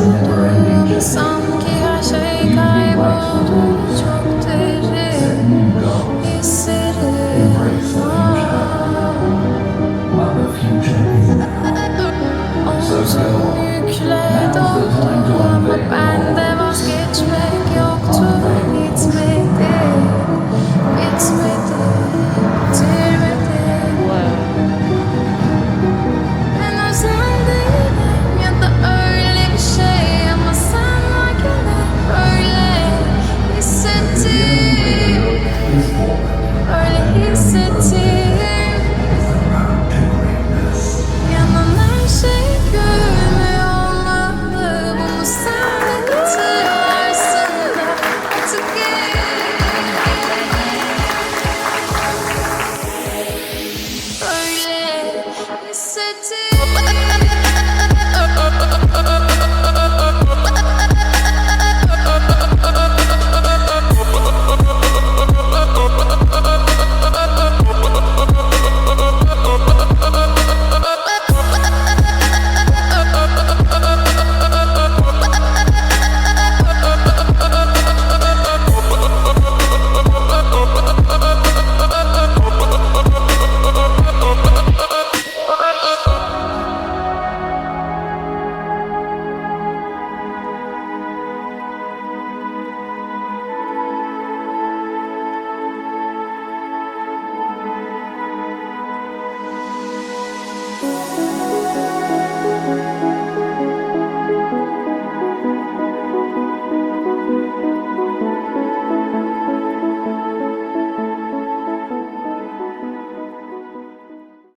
ama sanki her şey kayboldu çok derin hislerim. Omzum yükle doldu ama bende vazgeçmek yoktu. Bitmedi, bitmedi, bitirmedi. Ben özel değilim ya da öyle bir şey ama sen varken hep böyle hissettim, öyle hissettim. Yanan her şey görünmüyor olmalı. Bunu sen de hatırlarsın da artık öyle hissettim.